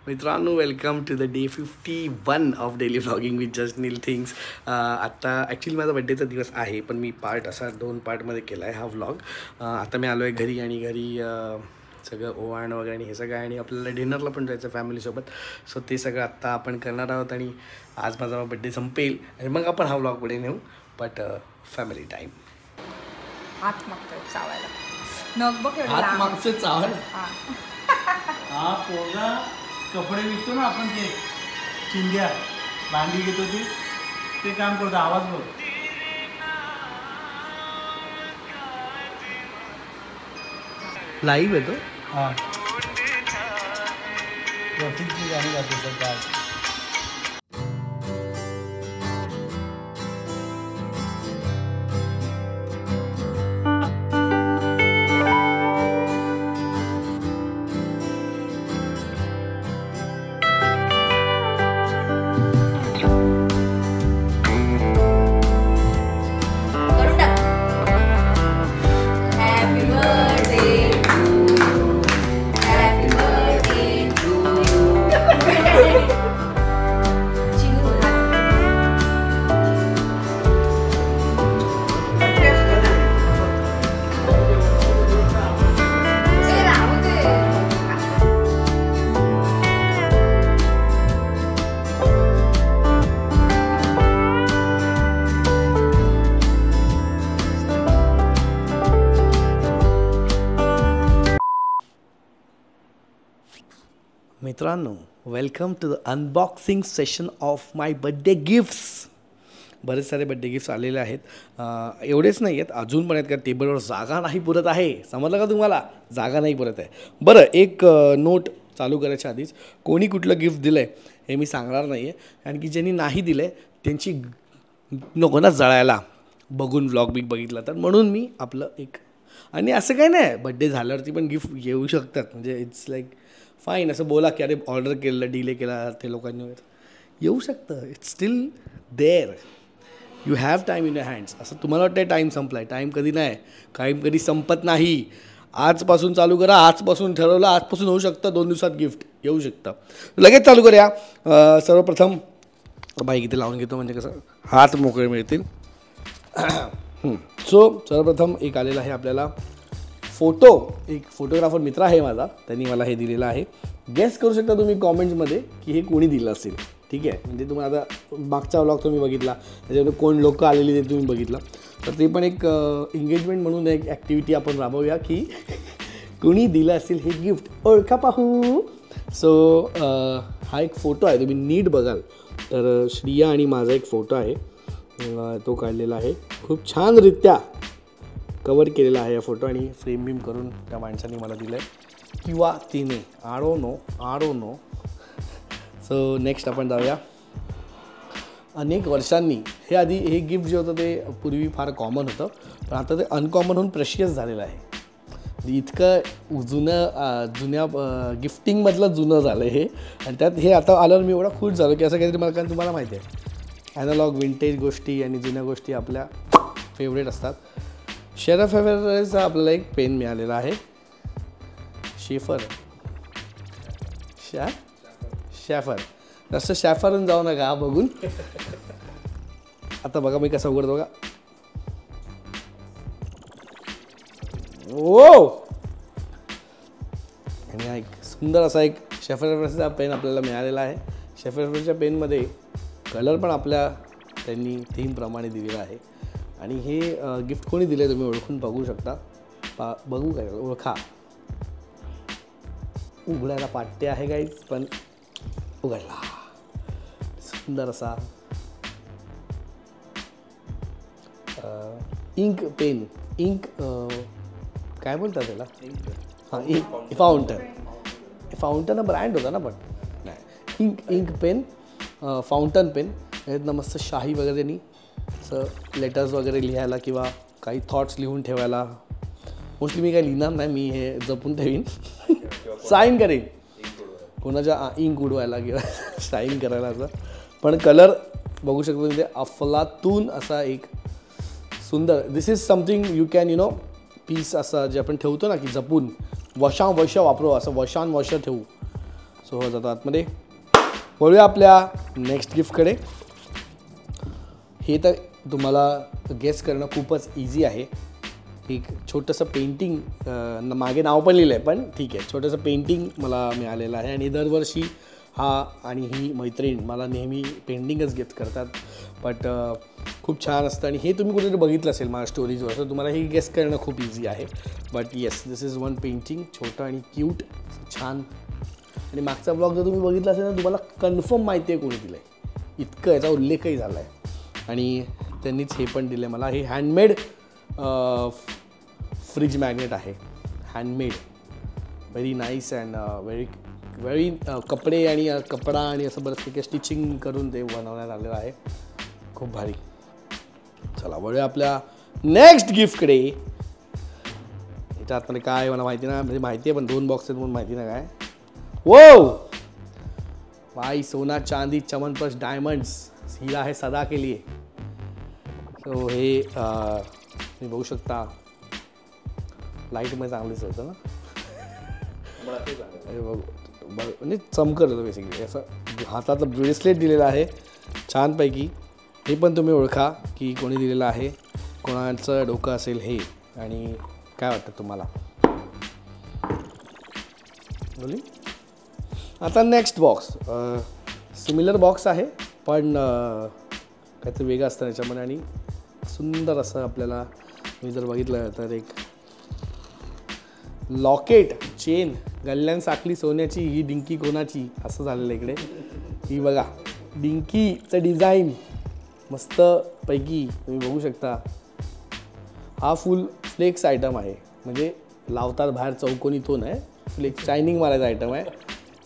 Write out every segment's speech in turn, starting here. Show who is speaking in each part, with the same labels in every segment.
Speaker 1: मित्रांनो welcome to the day 51 of daily vlogging with just Neel things. आता actually माझा बड्डेचा दिवस आहे, पण मी दोन पार्टमध्ये केला आहे हा व्लॉग. आता मी आलो आहे घरी आणि घरी सगळं ओवाळणं वगैरे आणि हे सगळं, आणि आपल्याला डिनरला पण जायचं फॅमिलीसोबत. सो ते सगळं आत्ता आपण करणार आहोत आणि आज माझा बड्डे संपेल आणि मग आपण हा व्लॉग पुढे नेऊ. But family time.
Speaker 2: हात मागतोय चावायला. नग बघ एवढं
Speaker 1: हात
Speaker 2: लांब.
Speaker 1: मागचं चावल.
Speaker 3: हा पोरगा कपडे विकतो ना आपण, ते चिंध्या भांडी घेतो ते काम करतो. आवाज बघ.
Speaker 1: लाईव्ह येतो.
Speaker 3: हा ट्रॉफिकची गाणी गातो सध्या.
Speaker 2: करून टाक. Happy birthday to you. Happy birthday to you. चिंगू बोला. ते राहू दे.
Speaker 1: मित्रांनो welcome to the unboxing session of my birthday gifts. बरेच सारे बड्डे गिफ्ट्स आलेले आहेत. एवढेच नाही आहेत, अजून पण आहेत, कारण टेबलवर जागा नाही पुरत आहे. समजलं का तुम्हाला? जागा नाही पुरत आहे. बरं, एक नोट चालू करायच्या आधीच, कोणी कुठलं गिफ्ट दिलं आहे हे मी सांगणार नाही आहे, कारण की ज्यांनी नाही दिलं आहे त्यांची नको ना जळायला बघून व्लॉग बघितला तर. म्हणून मी आपलं एक, आणि असं काही नाही, बड्डे झाल्यावरती पण गिफ्ट येऊ शकतात. म्हणजे इट्स लाईक फाईन. असं बोला की अरे ऑर्डर केलं, डिले केला ते लोकांनी वगैरे, येऊ शकतं. It's still there. You have time in your hands. असं तुम्हाला वाटतं टाईम संपला आहे, टाईम कधी नाही, टाईम कधी संपत नाही. आजपासून चालू करा. आजपासून ठरवलं, आजपासून होऊ शकतं, 2 दिवसात गिफ्ट येऊ शकतं. लगेच चालू करूया. सर्वप्रथम बाईक इथे लावून घेतो, म्हणजे कसं हात मोकळे मिळतील. सो सर्वप्रथम एक आलेला आहे आपल्याला फोटो. एक फोटोग्राफर मित्र आहे माझा, त्यांनी मला हे दिलेलं आहे. गेस करू शकता तुम्ही कॉमेंट्समध्ये की हे कोणी दिलं असेल. ठीक आहे, म्हणजे तुम्हाला आता मागचा व्लॉग तुम्ही बघितला, त्याच्यामध्ये कोण लोक आलेली ते तुम्ही बघितलं, तर ते पण एक एंगेजमेंट म्हणून एक ॲक्टिव्हिटी आपण राबवूया की कोणी दिलं असेल हे गिफ्ट, ओळखा पाहू. सो हा एक फोटो आहे, तुम्ही नीट बघाल तर श्रिया आणि माझा एक फोटो आहे, तो काढलेला आहे. खूप छानरित्या कवर केलेला आहे हा फोटो, आणि फ्रेम बीम करून त्या माणसाने मला दिलं आहे, किंवा तिने. I don't know. So next आपण जाऊया. अनेक वर्षांनी हे आधी हे गिफ्ट जे होतं ते पूर्वी फार कॉमन होतं, पण आता ते अनकॉमन होऊन प्रेशियस झालेलं आहे. इतकं जुन्या गिफ्टिंगमधलं जुनं झालं हे, आणि त्यात हे आता आल्यावर मी एवढा खुश झालो की असं काहीतरी मला, कारण तुम्हाला माहिती आहे ॲनालॉग विंटेज गोष्टी आणि जुन्या गोष्टी आपल्या फेवरेट असतात. शेरफ फेवरेटचा आपल्याला एक पेन मिळालेला आहे. शॅफर जास्त शॅफरहून जाऊ नका बघून. आता बघा मी कसं उघडतो बघा. ओ, आणि हा एक सुंदर असा एक शेफरचा पेन आपल्याला मिळालेला आहे. शेफरच्या पेनमध्ये कलर पण आपल्या त्यांनी थीमप्रमाणे दिलेला आहे, आणि हे गिफ्ट कोणी दिलं आहे तुम्ही ओळखून बघू शकता. बघू काय, ओळखा. उघडायला पाट्टे आहे गाईज, पण उघडला. सुंदर असा इंक पेन, इंक काय बोलतात त्याला? हां, इंक फाउंटन ब्रँड होता ना, पण नाही, इंक पेन, फाउंटन पेन. यातनं मस्त शाही वगैरे त्यांनी असं लेटर्स वगैरे लिहायला किंवा काही थॉट्स लिहून ठेवायला. मोस्टली मी काही लिहिणार नाही, मी हे जपून ठेवीन, साईन करेन कोणाच्या इंक उडवायला किंवा साईन करायला असं. पण कलर बघू शकतो म्हणजे अफलातून असा एक सुंदर. This is something you can piece असं जे आपण ठेवतो ना की जपून वर्ष वापरू, असं वर्ष ठेवू. सो जातो आतमध्ये. वळूया आपल्या नेक्स्ट गिफ्टकडे. हे तर तुम्हाला गेस करणं खूपच इझी आहे. एक छोटंसं पेंटिंग, मागे नाव पण लिहिलं आहे, पण ठीक आहे, छोटंसं पेंटिंग मला मिळालेलं आहे. आणि दरवर्षी हा आणि ही मैत्रीण मला नेहमी पेंटिंगच गिफ्ट करतात. बट खूप छान असतं आणि हे तुम्ही कुठेतरी बघितलं असेल माझ्या स्टोरीजवर, तर तुम्हाला हे गेस करणं खूप इझी आहे. But yes, this is one painting, छोटं आणि क्यूट छान. आणि मागचा ब्लॉग जर तुम्ही बघितला असेल तर तुम्हाला कन्फर्म माहिती आहे कोणी दिलं आहे, इतकं याचा उल्लेखही झाला आहे. आणि त्यांनीच हे पण दिलं आहे मला. हे हँडमेड फ्रीज मॅग्नेट आहे, handmade, very nice and very कपडे आणि कपडा आणि असं बरंचपैकी स्टिचिंग करून ते बनवण्यात आलेलं आहे. खूप भारी. चला वळूया आपल्या नेक्स्ट गिफ्टकडे. याच्या आतमध्ये काय मला माहिती नाही, म्हणजे माहिती आहे पण 2 बॉक्स आहेत म्हणून माहिती नाही काय. वो भाई, सोना चांदी चमनप्रश डायमंड्स, हिरा आहे सदा के लिए. सो हे तुम्ही बघू शकता, लाईटमध्ये चांगलीच होतं ना, म्हणजे चमकत होतं बेसिकली. असं हातातलं ब्रेसलेट दिलेलं आहे छानपैकी. हे पण तुम्ही ओळखा की कोणी दिलेलं आहे, कोणाचं डोकं असेल हे, आणि काय वाटतं तुम्हाला. बोली आता नेक्स्ट बॉक्स. सिमिलर बॉक्स आहे पण काहीतरी वेगळं असतं त्याच्यामध्ये. आणि सुंदर असं आपल्याला, मी जर बघितलं तर एक लॉकेट, चेन, गल्ल्यान साखली सोन्याची, ही डिंकी कोणाची, असं झालेलं इकडे. ही बघा डिंकीचं डिझाईन मस्तपैकी तुम्ही बघू शकता. हा फुल फ्लेक्स आयटम आहे, म्हणजे लावतात बाहेर चौकोनी तो नाही, फ्लेक्स शायनिंग मारायचा आयटम आहे.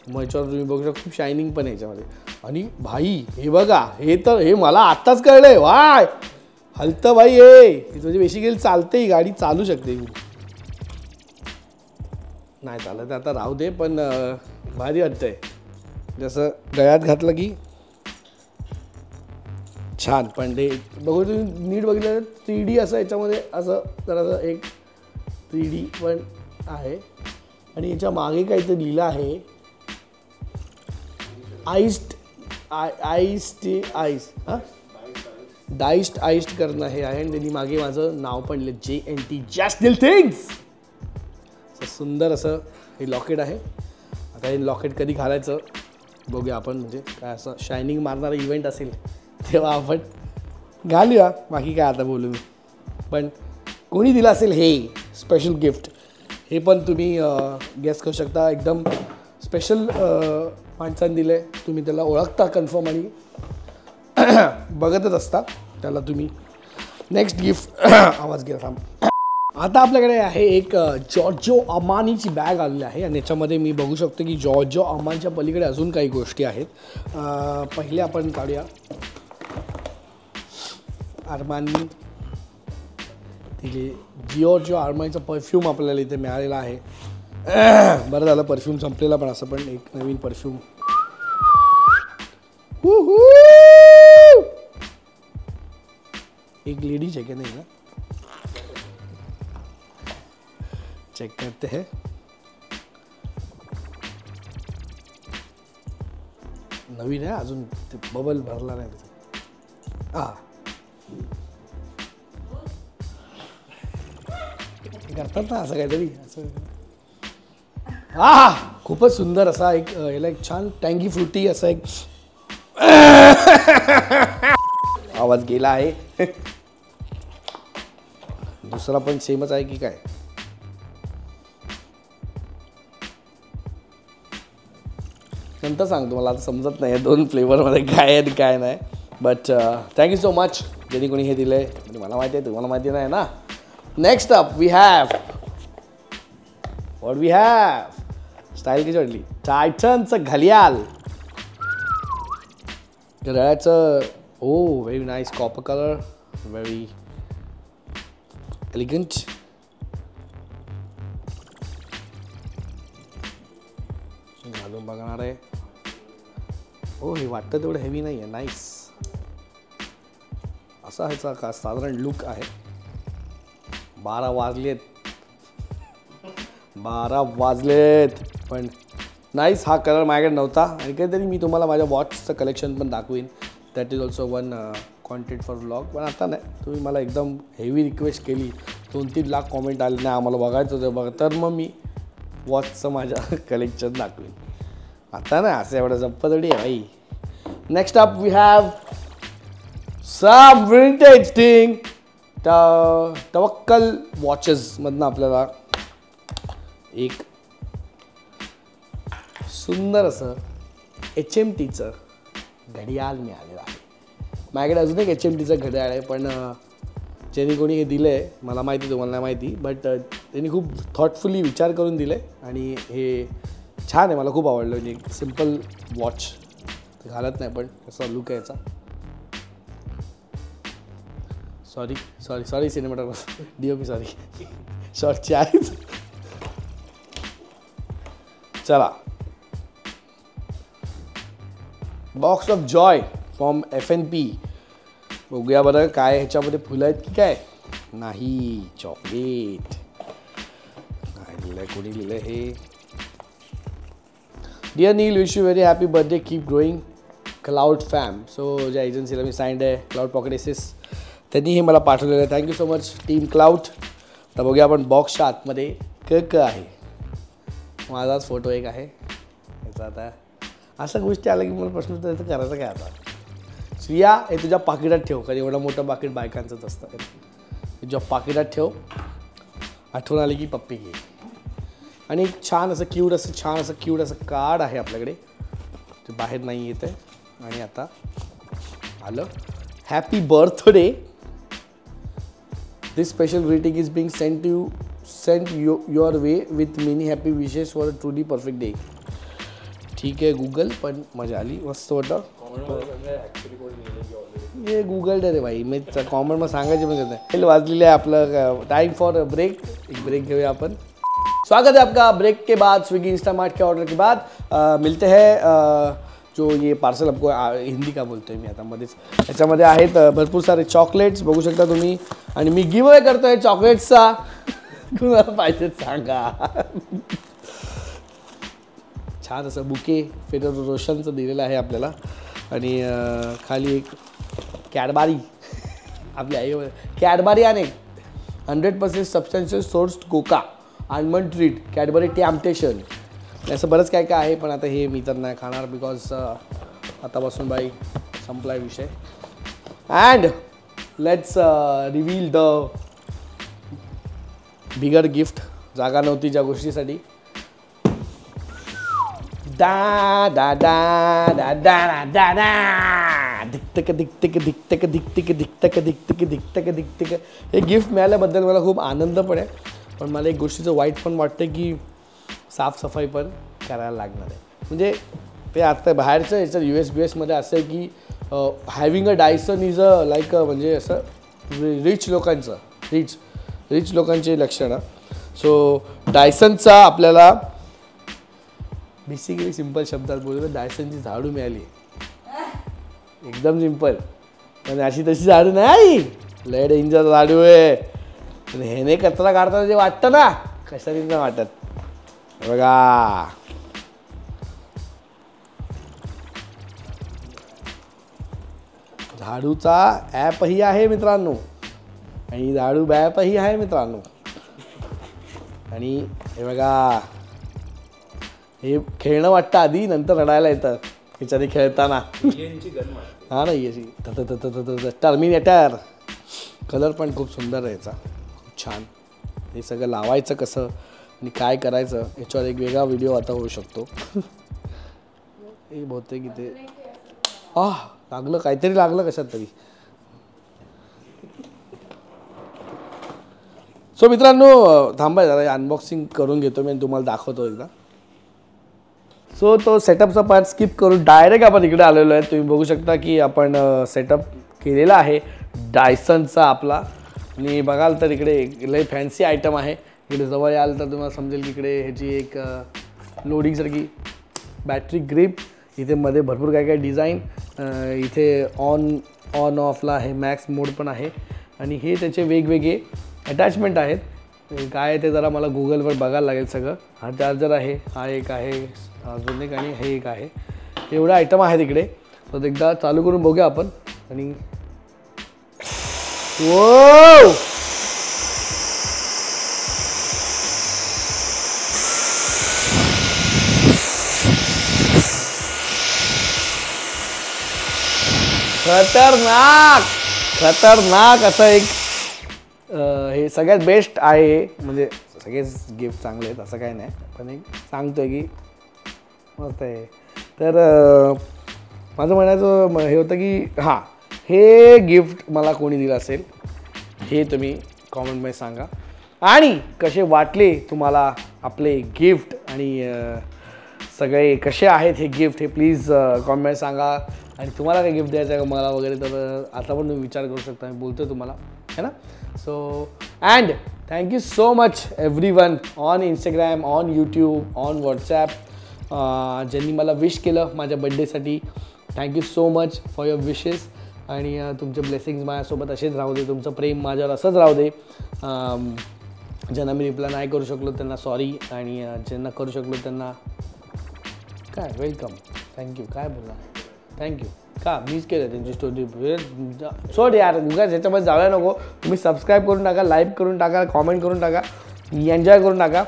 Speaker 1: मग याच्यावर तुम्ही बघू शकता खूप शायनिंग पण आहे याच्यामध्ये. आणि भाई हे बघा, हे तर हे मला आत्ताच कळलंय. वाय हलतं भाई, हे म्हणजे बेसिकली चालते, ही गाडी चालू शकते. नाही चालत आता राहू दे, पण भारी वाटतंय. जसं गळ्यात घातलं की छान. पण ते बघू तुम्ही नीट बघितलं तर 3D असं याच्यामध्ये, असं जरासं एक 3D पण आहे. आणि याच्या मागे काहीतरी लिहिलं आहे, डाइस्ड आईस्ड करणं हे आहे. आणि त्यांनी मागे माझं नाव पण लिहिलं, JNT, जस्ट दिल थिंग्स. सुंदर असं हे लॉकेट आहे. आता हे लॉकेट कधी घालायचं बघूया आपण, म्हणजे काय असं शायनिंग मारणारा इव्हेंट असेल तेव्हा आपण घालूया. बाकी काय आता बोलू मी. पण कोणी दिलं असेल हे स्पेशल गिफ्ट, हे पण तुम्ही गेस करू शकता. एकदम स्पेशल माणसाने दिलं आहे, तुम्ही त्याला ओळखता कन्फर्म आणि बघतच असता त्याला तुम्ही. नेक्स्ट गिफ्ट आवाज गेला थांब. आता आपल्याकडे आहे एक जॉर्जिओ अमानीची बॅग आलेली आहे. आणि याच्यामध्ये मी बघू शकतो की जॉर्जिओ अमानच्या पलीकडे अजून काही गोष्टी आहेत. पहिले आपण काढूया अरमानी, तिथे जॉर्जिओ अरमानीचा परफ्यूम आपल्याला इथे मिळालेला आहे. बरं झालं परफ्यूम संपलेला, पण असं पण एक नवीन परफ्यूम. एक लेडीज आहे की नाही ना, चेक करते हैं. नवीन आहे अजून, ते बबल भरला नाही त्याचा. करतात ना असं काहीतरी असं. खूपच सुंदर असा एक, याला एक छान टँगी फ्रुटी असा एक आवाज गेला आहे. दुसरा पण सेमच आहे की काय, नंतर सांगतो. मला आता समजत नाही 2 फ्लेवरमध्ये काय आहे आणि काय नाही. बट थँक्यू सो मच ज्यांनी कोणी हे दिलं आहे. म्हणजे मला माहिती आहे, तुम्हाला माहिती नाही ना. Next up we have, what we have, style किती वाटली, टायटनचं घलियाल. गळ्याचं, oh very nice copper colour, very elegant. घालून बघणार आहे. हो हे वाटतं तेवढं हेवी नाही आहे. नाईस असा ह्याचा का साधारण लुक आहे. 12 वाजलेत पण नाईस. हा कलर माझ्याकडे नव्हता आणि काहीतरी मी तुम्हाला माझ्या वॉचचं कलेक्शन पण दाखवीन. That is also one content for vlog. पण आता नाही, तुम्ही मला एकदम हेवी रिक्वेस्ट केली, 2-3 लाख कॉमेंट आले नाही आम्हाला बघायचं होतं बघा, तर मग मी वॉचचं माझ्या कलेक्शन दाखवीन. आता नाही असं एवढं जप्पतडी आहे भाई. Next up we have some vintage thing. तवक्कल वॉचेसमधनं आपल्याला एक सुंदर असं HMTचं घडियाळ मिळालेलं आहे. माझ्याकडे अजून एक HMTचं घड्याळ आहे, पण ज्यांनी कोणी हे दिलं आहे मला माहिती, तुम्हाला नाही माहिती, बट त्यांनी खूप थॉटफुली विचार करून दिलं आहे आणि हे छान आहे. मला खूप आवडलं. म्हणजे एक सिम्पल वॉच, घालत नाही पण असा लुक आहे याचा. सॉरी सिनेमॅटोग्राफर DOP सॉरी शॉर्टची आहेच. चला, box of Joy from FNP. बघूया बरं काय ह्याच्यामध्ये फुलं आहेत की काय. नाही, चॉकलेट. काय लिहिलं आहे, कोणी लिहिलं आहे हे. Dear Neel, wish you very happy birthday, keep growing, cloud fam. So ज्या एजन्सीला मी साईन्ड आहे, क्लाउड पॉकेट एसेस, त्यांनी हे मला पाठवलेलं आहे. Thank you so much team cloud. तर बघूया आपण बॉक्सच्या आतमध्ये क आहे. माझाच फोटो एक आहे याचा. आता अशा गोष्टी आल्या की मला प्रश्न तर करायचं काय आता. श्रिया, हे तुझ्या पाकिटात ठेव, कारण एवढं मोठं पाकिट बायकांचंच असतं. तुझ्या पाकिटात ठेव, आठवण आली की पप्पी घे. आणि एक छान असं क्यूट असं कार्ड आहे आपल्याकडे, ते बाहेर नाही येत आहे. आणि आता आलं, happy birthday. This special greeting is being sent your way with many happy wishes for a truly perfect day. ठीक आहे गुगल, पण मजा आली, मस्त वाटतं. हे गुगल रे भाई, मी कॉमेंट मग सांगायचे पण करते. वाजलेलं आहे आपलं. Time for break. एक ब्रेक घेऊया आपण. स्वागत है आपका ब्रेक के बाद, स्विगी इंस्टामार्ट के ऑर्डर के बाद. मिलते हैं जो ये पार्सल आपको हिंदी का बोलतो आहे मी आता मध्येच. याच्यामध्ये आहेत भरपूर सारे चॉकलेट्स, बघू शकता तुम्ही. आणि मी गिव अवे करतो आहे चॉकलेट्सचा. कुणाला पाहिजे सांगा. छान असं बुके फेडरल रोशनचं दिलेलं आहे आपल्याला. आणि खाली एक कॅडबरी आपल्या आई कॅडबरी आणि 100% substantial sourced cocoa, almond treat, Cadbury temptation, असं बरंच काय काय आहे. पण आता हे मी तर नाही खाणार, बिकॉज आतापासून बाई संपलाय विषय. And let's reveal the bigger gift. जागा नव्हती ज्या गोष्टीसाठी. da da da da da da da दिक्तक दिक्तक दिक्तक दिक्तक दिक्तक दिक्तक दिक्तक दिक्तक. हे गिफ्ट मिळाल्याबद्दल मला खूप आनंद पण आहे, पण मला एक गोष्टीचं वाईट पण वाटतं की साफसफाई पण करायला लागणार आहे. म्हणजे ते आता बाहेरचं याचं US-मध्ये असं आहे की having a Dyson is a like म्हणजे असं रिच लोकांचं रिच लोकांचे लक्षणं. सो डायसनचा आपल्याला बेसिकली सिंपल शब्दात बोलतो, डायसनची झाडू मिळाली. एकदम सिंपल, पण अशी तशी झाडू नाही, लय डेंजर झाडू आहे. आणि ह्याने कचरा काढताना जे वाटतं ना, कशाने नाही वाटत. बघा झाडूचा ॲपही आहे मित्रांनो, आणि झाडू ॲपही आहे मित्रांनो. आणि हे बघा, हे खेळणं वाटतं आधी, नंतर रडायला येतं ह्याच्याने खेळताना. हा नाही अशी टर्मिनेटर. कलर पण खूप सुंदर आहे याचा, खूप छान. हे सगळं लावायचं कसं आणि काय करायचं याच्यावर एक वेगळा व्हिडिओ आता होऊ शकतो. हे बहुतेक की ते लागलं, काहीतरी लागलं कशात तरी. सो मित्रांनो थांबा जरा, अनबॉक्सिंग करून घेतो मी आणि तुम्हाला दाखवतो एकदा. सो तो सेटअपचा पार्ट स्किप करून डायरेक्ट आपण इकडे आलेलो आहे. तुम्ही बघू शकता की आपण सेटअप केलेला आहे डायसनचा आपला. आणि बघाल तर इकडे लय फॅन्सी आयटम आहे. इकडे जवळ याल तर तुम्हाला समजेल की इकडे ह्याची एक लोडिंगसारखी बॅटरी ग्रिप, इथे मध्ये भरपूर काय काय डिझाईन, इथे ऑन ऑफला हे मॅक्स मोड पण आहे. आणि हे त्याचे वेगवेगळे अटॅचमेंट आहेत. काय आहे ते जरा मला गुगलवर बघायला लागेल सगळं. हा चार्जर आहे, हा एक आहे, अजून एक आणि हे एक आहे. एवढे आयटम आहेत इकडे. तर एकदा चालू करून बघूया आपण. आणि ओ खतरनाक असं एक हे सगळ्यात बेस्ट आहे. म्हणजे सगळेच गिफ्ट चांगले आहेत असं काही नाही, पण एक सांगतोय की मस्त आहे. तर माझं म्हणायचं हे होतं की हां, हे गिफ्ट मला कोणी दिलं असेल हे तुम्ही कॉमेंटमध्ये सांगा. आणि कसे वाटले तुम्हाला आपले गिफ्ट आणि सगळे कसे आहेत हे गिफ्ट हे प्लीज कॉमेंट सांगा. आणि तुम्हाला काही गिफ्ट द्यायचं आहे का मला वगैरे तर आता पण तुम्ही विचार करू शकता. मी बोलतो तुम्हाला है ना. So and thank you so much everyone on Instagram, on YouTube, on WhatsApp ज्यांनी मला विश केलं माझ्या बड्डेसाठी. Thank you so much for your wishes. आणि तुमचे ब्लेसिंग्स माझ्यासोबत असेच राहू दे. तुमचं प्रेम माझ्यावर असंच राहू दे. ज्यांना मी रिप्लाय नाही करू शकलो त्यांना सॉरी. आणि ज्यांना करू शकलो त्यांना काय वेलकम, थँक्यू. काय बोलला थँक्यू का मीच केलं त्यांची स्टोरी. सोड यार उगाच ह्याच्यामध्ये जाऊया नको. तुम्ही सबस्क्राईब करून टाका, लाईक करून टाका, कॉमेंट करून टाका, एन्जॉय करून टाका.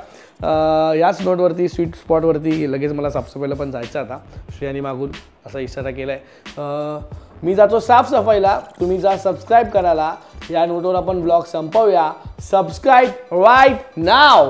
Speaker 1: याच नोटवरती स्वीट स्पॉटवरती लगेच मला साफसफाईला पण जायचं आता. श्रेयानी मागून असा इशारा केला आहे. मी जातो साफसफाईला, तुम्ही जा सबस्क्राईब करायला. या नोटवर आपण ब्लॉग संपवूया. सबस्क्राईब राईट नाव.